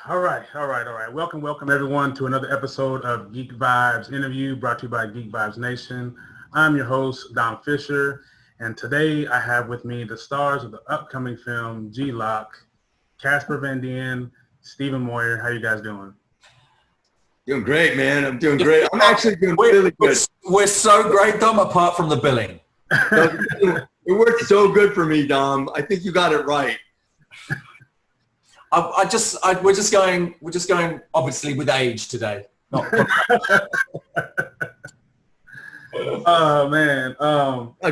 All right. Welcome everyone to another episode of Geek Vibes Interview brought to you by Geek Vibes Nation. I'm your host, Don Fisher, and today I have with me the stars of the upcoming film G-Loc, Casper Van Dien, Stephen Moyer. How you guys doing? Doing great, man. I'm doing great. I'm actually doing really good. We're so great, Dom, apart from the billing. It worked so good for me, Dom. I think you got it right. We're just going obviously with age today. Oh man,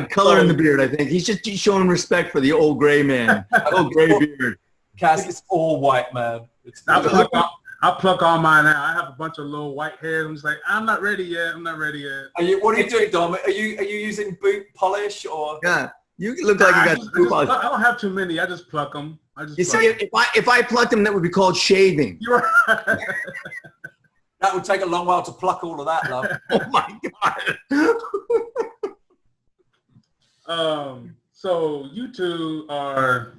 color in the beard. I think he's just showing respect for the old gray man, old gray beard. Cass, it's all white, man. I pluck all mine out. I have a bunch of little white hairs. I'm just like, I'm not ready yet. What are you doing, Dom? Are you using boot polish or? Yeah, you look like you got boot polish. I don't have too many. I just pluck them. You see, if I plucked them, that would be called shaving. You're right. That would take a long while to pluck all of that, love. Oh my God. So you two are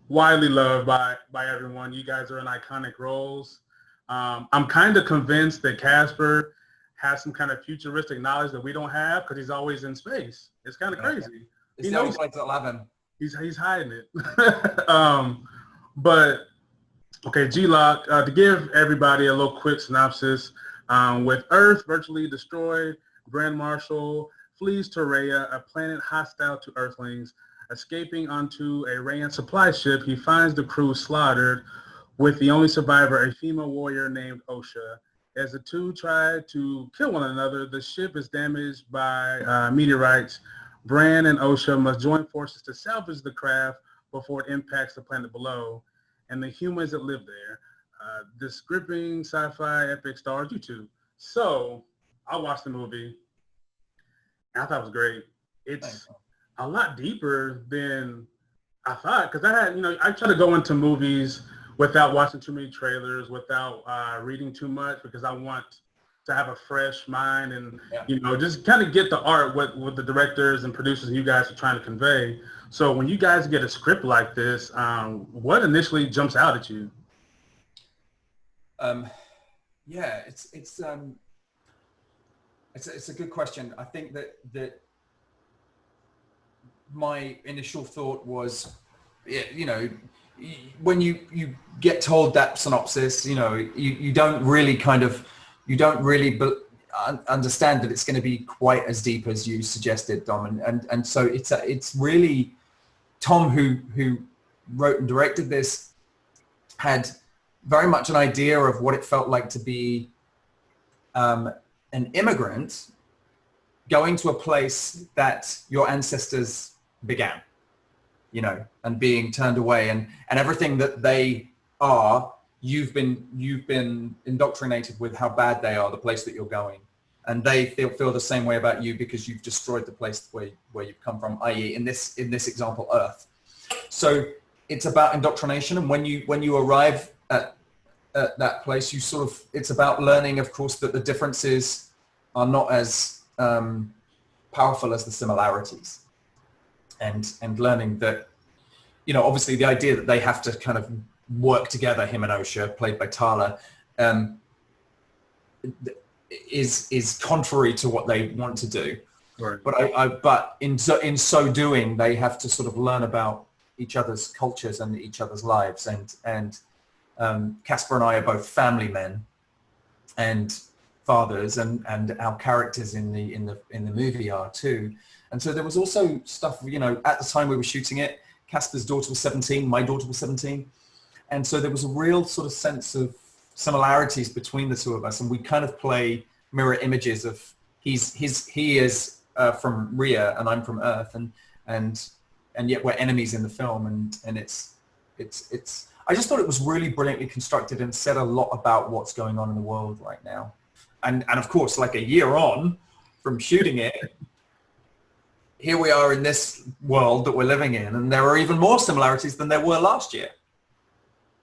widely loved by everyone. You guys are in iconic roles. I'm kind of convinced that Casper has some kind of futuristic knowledge that we don't have because he's always in space. It's kind of crazy. He knows like 11. He's hiding it. But okay, G-Loc, to give everybody a little quick synopsis, with Earth virtually destroyed, Grand Marshal flees to Rhea, a planet hostile to Earthlings. Escaping onto a Rayan supply ship, he finds the crew slaughtered, with the only survivor a female warrior named Osha. As the two try to kill one another, the ship is damaged by meteorites. Bran and Osha must join forces to salvage the craft before it impacts the planet below and the humans that live there. This gripping sci-fi epic stars you two. So I watched the movie and I thought it was great. It's a lot deeper than I thought because I try to go into movies without watching too many trailers, without reading too much because I want to have a fresh mind and, just kind of get the art, what the directors and producers and you guys are trying to convey. So when you guys get a script like this, what initially jumps out at you? It's a good question. I think that my initial thought was, when you get told that synopsis, you don't really understand that it's going to be quite as deep as you suggested, Dom, and so it's really Tom who wrote and directed this had very much an idea of what it felt like to be an immigrant going to a place that your ancestors began, and being turned away and everything that they are, you've been indoctrinated with how bad they are, the place that you're going. And they feel the same way about you because you've destroyed the place where you've come from, i.e. in this example, Earth. So it's about indoctrination. And when you arrive at that place, it's about learning, of course, that the differences are not as powerful as the similarities. And learning that, obviously the idea that they have to kind of work together, him and Osha, played by Tala, is contrary to what they want to do. Right. But in so doing, they have to sort of learn about each other's cultures and each other's lives. And Casper and I are both family men and fathers, and our characters in the movie are too. And so there was also stuff, at the time we were shooting it, Casper's daughter was 17, my daughter was 17. And so there was a real sort of sense of similarities between the two of us. And we kind of play mirror images of he is from Rhea and I'm from Earth. And yet we're enemies in the film. And it's I just thought it was really brilliantly constructed and said a lot about what's going on in the world right now. And of course, like a year on from shooting it, here we are in this world that we're living in, and there are even more similarities than there were last year.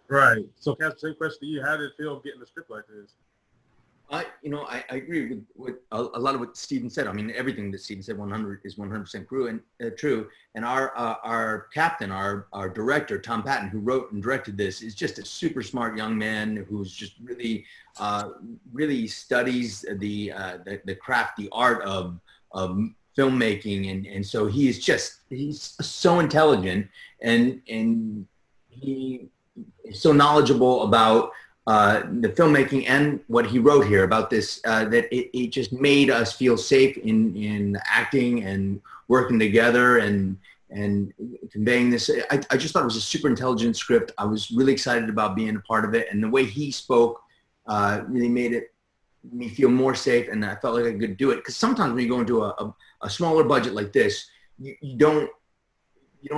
Right. So, Casper, same question to you. How did it feel getting a script like this? I agree with a lot of what Stephen said. I mean, everything that Stephen said 100% true. And our captain, our director, Tom Patton, who wrote and directed this, is just a super smart young man who's just really studies the craft, the art of filmmaking, and so he's so intelligent, and he is so knowledgeable about the filmmaking and what he wrote here about this, that it just made us feel safe in acting and working together and conveying this. I just thought it was a super intelligent script. I was really excited about being a part of it, and the way he spoke really made me feel more safe, and I felt like I could do it. Because sometimes when you go into a smaller budget like this, you don't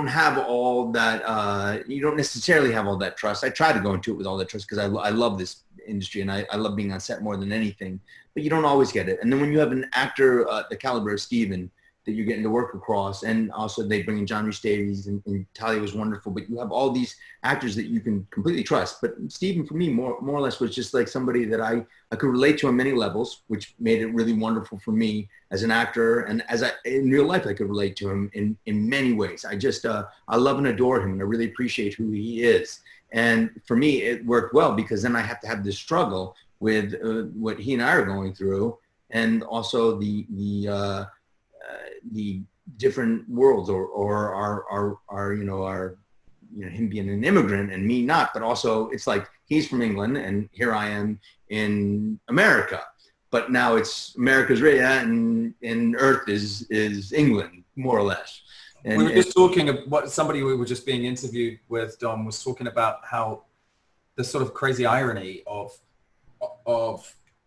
have all that, you don't necessarily have all that trust. I try to go into it with all that trust because I love this industry, and I love being on set more than anything, but you don't always get it. And then when you have an actor the caliber of Steven that you're getting to work across, and also they bring in John Rhys Davies, and Talia was wonderful, but you have all these actors that you can completely trust. But Steven, for me, more or less was just like somebody that I could relate to on many levels, which made it really wonderful for me as an actor, and in real life, I could relate to him in many ways. I love and adore him, and I really appreciate who he is. And for me, it worked well because then I have to have this struggle with what he and I are going through, and also the different worlds, or our him being an immigrant and me not, but also it's like he's from England and here I am in America, but now it's America's and Earth is England, more or less. And we were just talking about somebody we were just being interviewed with, Dom, was talking about how the sort of crazy irony of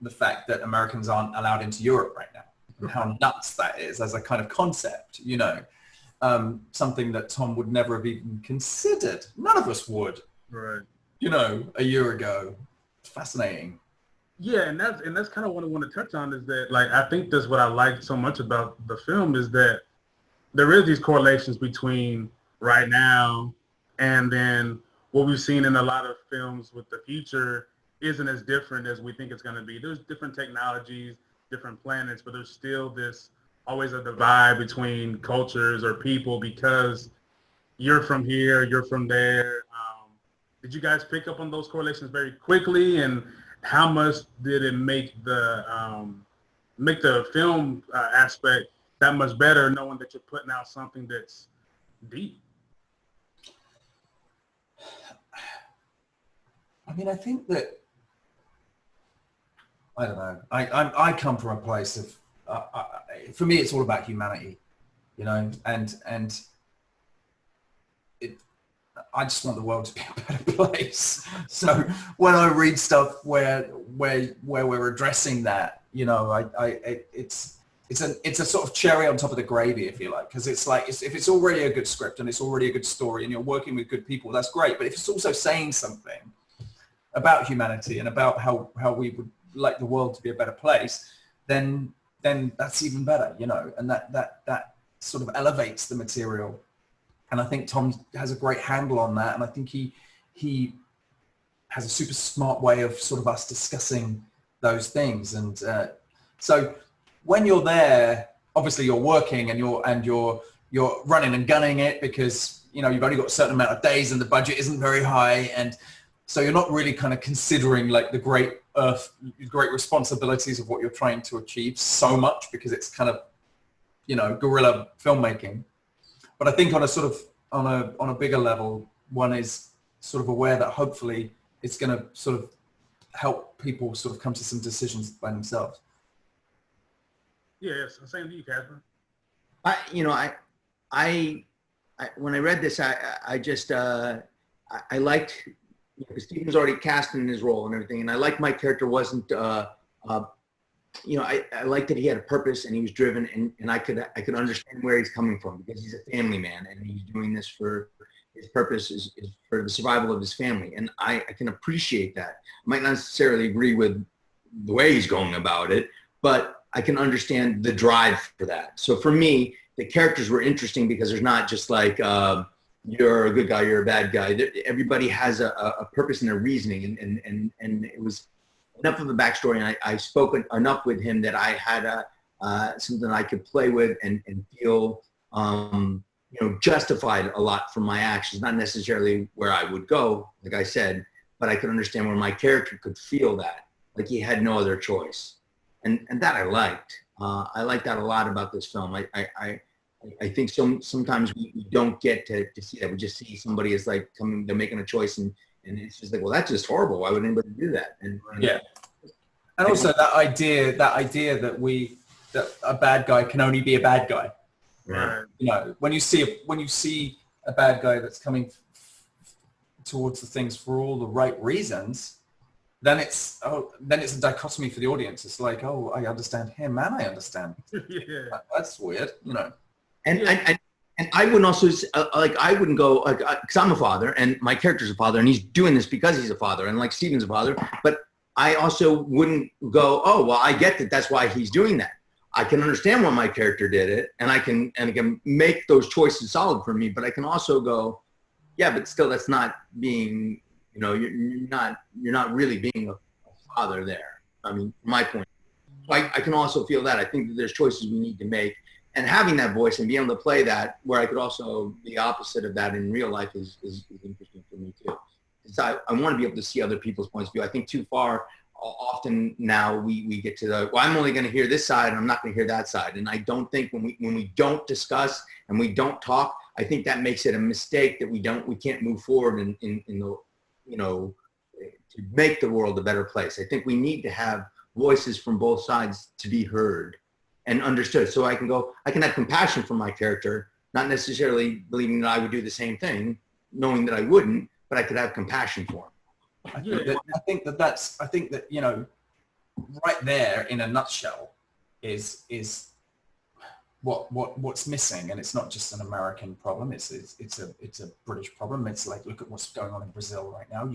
the fact that Americans aren't allowed into Europe right now, and how nuts that is as a kind of concept, something that Tom would never have even considered. None of us would, right? A year ago. It's fascinating. Yeah, and that's kind of what I want to touch on, is that, like, I think that's what I like so much about the film, is that there is these correlations between right now and then what we've seen in a lot of films with the future isn't as different as we think it's going to be. There's different technologies, different planets, but there's still always a divide between cultures or people because you're from here, you're from there. Did you guys pick up on those correlations very quickly, and how much did it make the film aspect that much better, knowing that you're putting out something that's deep? I mean, I think that, I don't know. I come from a place of, for me, it's all about humanity, and I just want the world to be a better place. So when I read stuff where we're addressing that, it's a sort of cherry on top of the gravy, if you like, because it's like, if it's already a good script and it's already a good story and you're working with good people, that's great. But if it's also saying something about humanity and about how we would like the world to be a better place, then that's even better, and that sort of elevates the material. And I think Tom has a great handle on that, and I think he has a super smart way of sort of us discussing those things. And so when you're there, obviously you're working and you're running and gunning it because you've only got a certain amount of days and the budget isn't very high, and so you're not really kind of considering like the great responsibilities of what you're trying to achieve so much, because it's kind of guerrilla filmmaking. But I think on a sort of on a bigger level, one is sort of aware that hopefully it's going to sort of help people sort of come to some decisions by themselves. Yes, same to you, Casper. I when I read this, I just I liked, because Stephen's already cast in his role and everything, and I liked my character wasn't I liked that he had a purpose and he was driven, and I could understand where he's coming from, because he's a family man and he's doing this for his purpose is for the survival of his family. And I can appreciate that. I might not necessarily agree with the way he's going about it, but I can understand the drive for that. So for me, the characters were interesting because there's not just like, you're a good guy, you're a bad guy. Everybody has a purpose and a reasoning, and it was enough of a backstory, and I spoke enough with him that I had something I could play with and feel, justified a lot from my actions. Not necessarily where I would go, like I said, but I could understand where my character could feel that, like he had no other choice, and that I liked. I like that a lot about this film. I think sometimes we don't get to see that. We just see somebody as like they're making a choice, and it's just like, well, that's just horrible. Why would anybody do that? And also that idea that a bad guy can only be a bad guy. Right. When you see a bad guy that's coming towards the things for all the right reasons, then it's a dichotomy for the audience. It's like, oh, I understand him and I understand. Yeah. That's weird, And I wouldn't also I wouldn't go because I'm a father and my character's a father and he's doing this because he's a father and like Steven's a father, but I also wouldn't go, oh well, I get that that's why he's doing that. I can understand why my character did it, and I can make those choices solid for me. But I can also go, yeah, but still, that's not being, you're not really being a father there. I mean, from my point, I can also feel that. I think that there's choices we need to make, and having that voice and being able to play that, where I could also be opposite of that in real life is interesting for me too. Because I want to be able to see other people's points of view. I think too far. Often now we get to the, well, I'm only going to hear this side and I'm not going to hear that side. And I don't think when we don't discuss and we don't talk, I think that makes it a mistake that we can't move forward in the, to make the world a better place. I think we need to have voices from both sides to be heard and understood. So I can have compassion for my character, not necessarily believing that I would do the same thing, knowing that I wouldn't, but I could have compassion for him. I think that right there in a nutshell is what's missing, and it's not just an American problem. It's a British problem. It's like, look at what's going on in Brazil right now.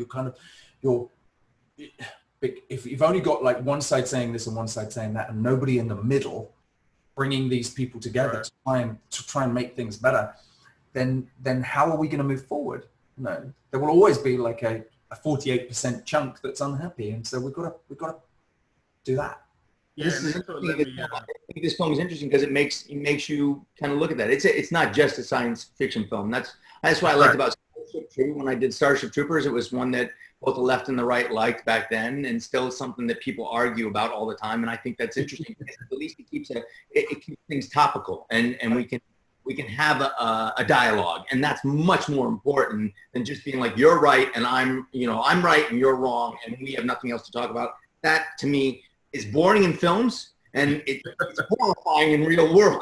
If you've only got like one side saying this and one side saying that, and nobody in the middle bringing these people together to try and make things better, then how are we going to move forward? There will always be like a 48% chunk that's unhappy, and so we've got to do that. Yeah, I think this film is interesting because it makes you kind of look at that. It's not just a science fiction film. That's what I liked about Starship Troopers. When I did Starship Troopers, it was one that both the left and the right liked back then, and still something that people argue about all the time. And I think that's interesting because at least it keeps things topical, and we can have a dialogue, and that's much more important than just being like, you're right and I'm right and you're wrong and we have nothing else to talk about. That to me is boring in films, and it's horrifying in real world.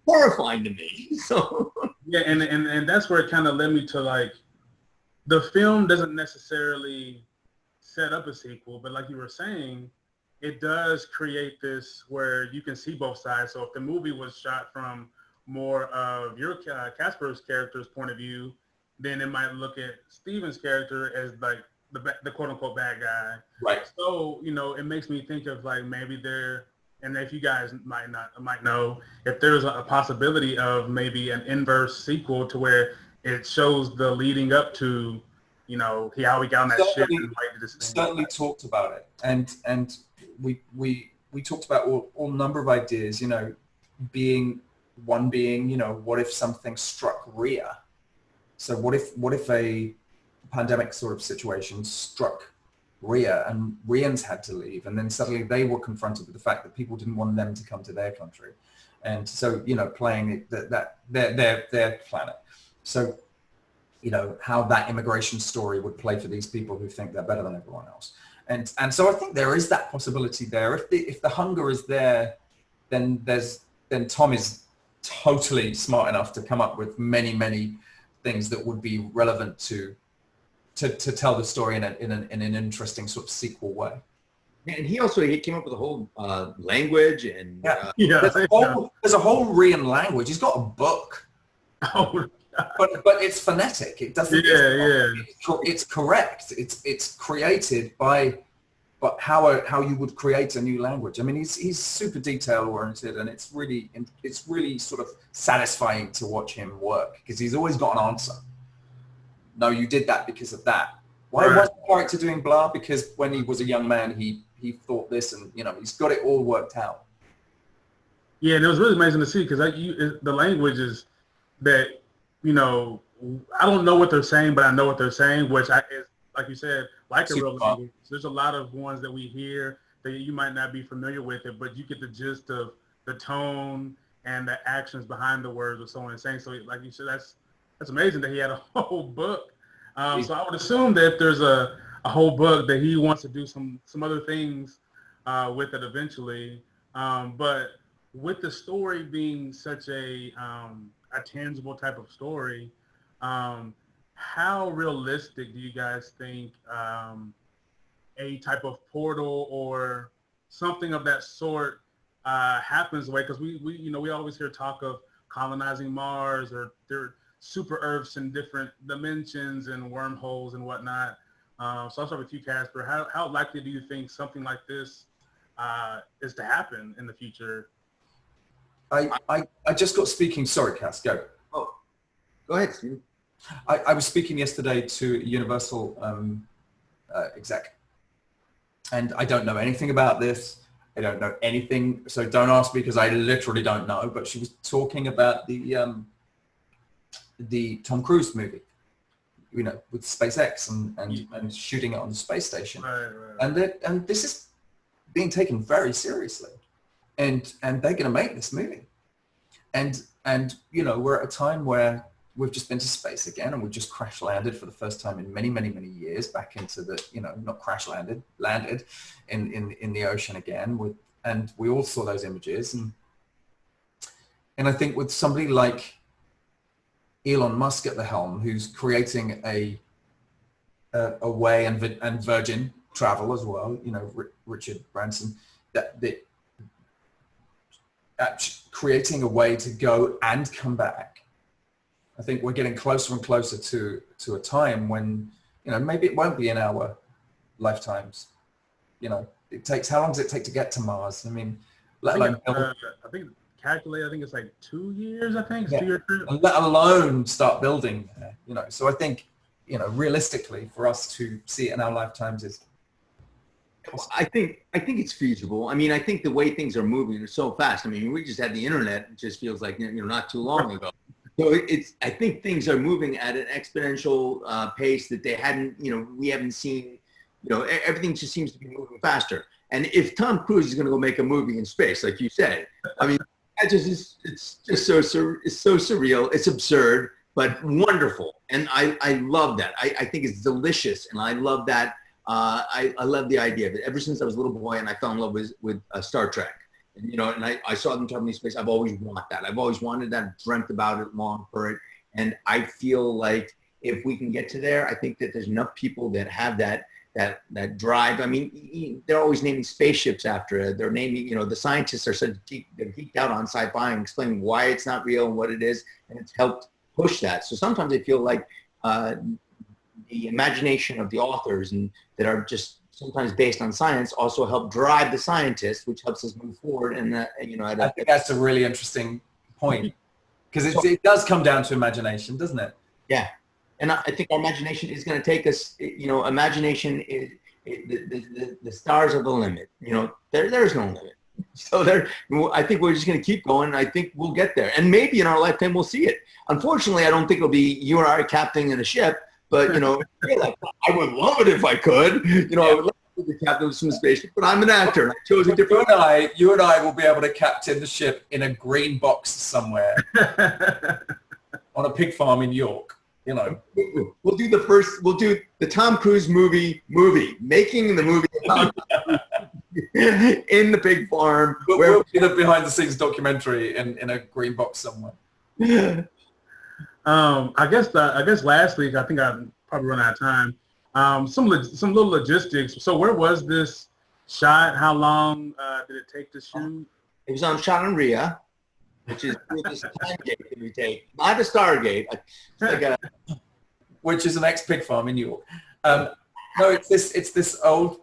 Horrifying to me. So yeah, and that's where it kind of led me to like, the film doesn't necessarily set up a sequel, but like you were saying, it does create this where you can see both sides. So if the movie was shot from more of your Casper's character's point of view, then it might look at Steven's character as like the quote unquote bad guy. Right. So, it makes me think of like maybe and if you guys might know, if there's a possibility of maybe an inverse sequel to where it shows the leading up to, how he got on that ship. Certainly talked about it. And we talked about all number of ideas, being, what if something struck Rhea? So what if a pandemic sort of situation struck Rhea and Rheans had to leave, and then suddenly they were confronted with the fact that people didn't want them to come to their country, and so playing that their planet. So how that immigration story would play for these people who think they're better than everyone else, and so I think there is that possibility there. If the hunger is there, then Tom is totally smart enough to come up with many things that would be relevant to tell the story in an interesting sort of sequel way. And he came up with a whole language and there's a whole Rhean language. He's got a book. But it's phonetic. It doesn't. It's correct. It's created but how you would create a new language. I mean, he's super detail oriented, and it's really sort of satisfying to watch him work because he's always got an answer. No, you did that because of that. Why was the character doing blah? Because when he was a young man, he thought this, and he's got it all worked out. Yeah, and it was really amazing to see because the language is that I don't know what they're saying, but I know what they're saying, which is, like you said, like a real language. There's a lot of ones that we hear that you might not be familiar with it, but you get the gist of the tone and the actions behind the words of someone saying. So, like you said, that's amazing that he had a whole book. So I would assume that if there's a whole book that he wants to do some other things with it eventually. But with the story being such a tangible type of story, how realistic do you guys think a type of portal or something of that sort happens away? Because we always hear talk of colonizing Mars or there super Earths in different dimensions and wormholes and whatnot. So I'll start with you, Casper. How likely do you think something like this is to happen in the future? I just got speaking. Sorry, Cass, go. Oh, go ahead, Steve. I was speaking yesterday to Universal exec, and I don't know anything about this. I don't know anything, so don't ask me because I literally don't know. But she was talking about the Tom Cruise movie, with SpaceX and shooting it on the space station, Right. and this is being taken very seriously, and they're going to make this movie, and we're at a time where we've just been to space again, and we've just crash landed for the first time in many, many, many years back into the, not crash landed in the ocean again. And we all saw those images, and I think with somebody like Elon Musk at the helm, who's creating a way and Virgin travel as well, Richard Branson, that creating a way to go and come back. I think we're getting closer and closer to a time when, maybe it won't be in our lifetimes. It takes, how long does it take to get to Mars? I mean, let alone, I think it's like 2 years, I think. It's 2 year trip. Let alone start building there, So I think, realistically for us to see it in our lifetimes is. I think it's feasible. I mean, I think the way things are moving are so fast. I mean, we just had the internet. It just feels like, not too long ago. So I think things are moving at an exponential pace that they hadn't, we haven't seen, everything just seems to be moving faster. And if Tom Cruise is going to go make a movie in space, like you said, I mean, it's just so surreal. It's absurd, but wonderful. And I love that. I think it's delicious. And I love that. I love the idea of it. Ever since I was a little boy and I fell in love with Star Trek. And I saw them traveling in space. I've always wanted that. I've always wanted that, dreamt about it, longed for it. And I feel like if we can get to there, I think that there's enough people that have that drive. I mean, they're always naming spaceships after it. They're naming, the scientists are they're geeked out on sci-fi and explaining why it's not real and what it is. And it's helped push that. So sometimes I feel like the imagination of the authors and that are just sometimes based on science also help drive the scientists, which helps us move forward. And I think that's a really interesting point because it does come down to imagination, doesn't it? Yeah. And I think our imagination is going to take us, imagination is the stars are the limit, there's no limit. So I think we're just going to keep going. And I think we'll get there. And maybe in our lifetime, we'll see it. Unfortunately, I don't think it'll be you and I captaining in a ship. But, I would love it if I could. I would love to be the captain of some spaceship, but I'm an actor and I chose a different. You and I will be able to captain the ship in a green box somewhere on a pig farm in York. We'll do the Tom Cruise movie, making the movie in the pig farm. We'll be the behind the scenes documentary in a green box somewhere. I guess lastly, I think I'm probably running out of time. Some little logistics. So where was this shot? How long did it take to shoot? It was shot on Rhea, which is this Stargate that we take, not a Stargate. It's like which is an ex-pig farm in New York. No, it's this old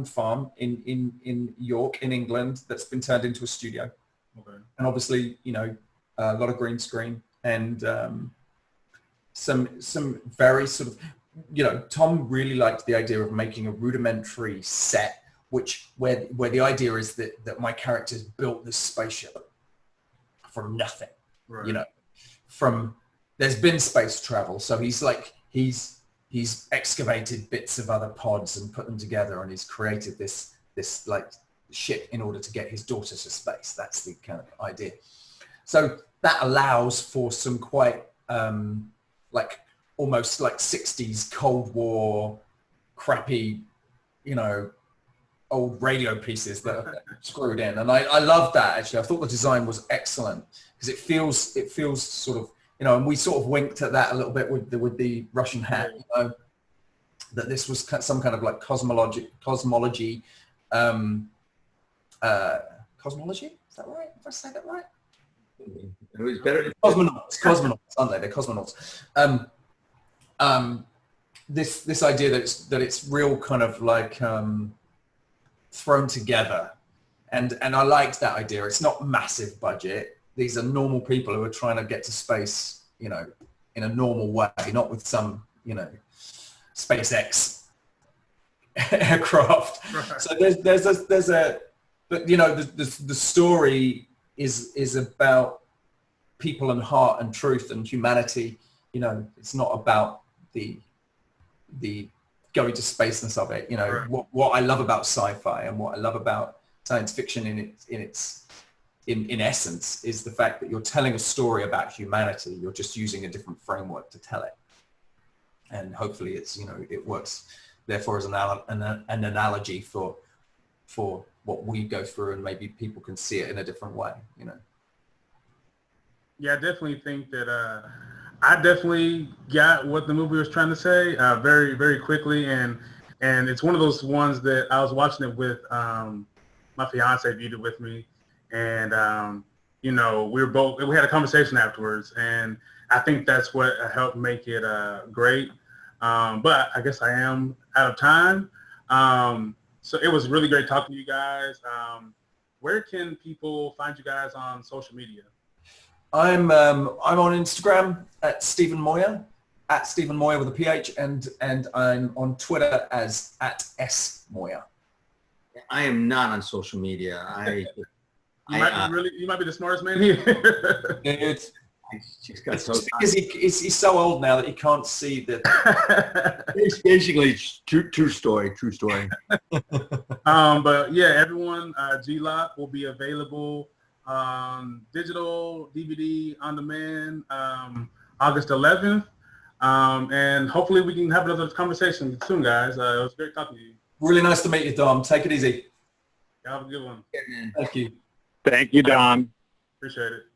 farm in York in England that's been turned into a studio. Okay. And obviously, a lot of green screen and some very sort of Tom really liked the idea of making a rudimentary set, where the idea is that my characters built this spaceship from nothing. Right. There's been space travel, so he's excavated bits of other pods and put them together, and he's created this like ship in order to get his daughter to space. That's the kind of idea. So that allows for some quite like almost like 60s Cold War crappy, old radio pieces that are screwed in. And I love that, actually. I thought the design was excellent because it feels sort of, and we sort of winked at that a little bit with the Russian hat, that this was some kind of like cosmology. Cosmology, is that right? Did I say that right? It was better. Cosmonauts, aren't they? They're cosmonauts. This idea that it's real kind of like thrown together, and I liked that idea. It's not massive budget. These are normal people who are trying to get to space, in a normal way, not with some, SpaceX aircraft. Right. So but the story is about people and heart and truth and humanity. It's not about the going to spaceness of it. Right. What I love about sci-fi and what I love about science fiction in essence is the fact that you're telling a story about humanity. You're just using a different framework to tell it, and hopefully it works therefore as an analogy for what we go through, and maybe people can see it in a different way. Yeah, I definitely think that I definitely got what the movie was trying to say very, very quickly, and it's one of those ones that I was watching it with my fiance viewed it with me, and we had a conversation afterwards, and I think that's what helped make it great. But I guess I am out of time. So it was really great talking to you guys. Where can people find you guys on social media? I'm on Instagram at Stephen Moyer, at Stephen Moyer with a PH, and I'm on Twitter as at S Moyer. I am not on social media. You might be the smartest man here. He's so old now that he can't see that. It's basically true story. But yeah, everyone, G-Loc will be available digital, DVD, on demand, August 11th. And hopefully we can have another conversation soon, guys. It was great talking to you. Really nice to meet you, Dom. Take it easy. Have a good one. Thank you. Thank you, Dom. Appreciate it.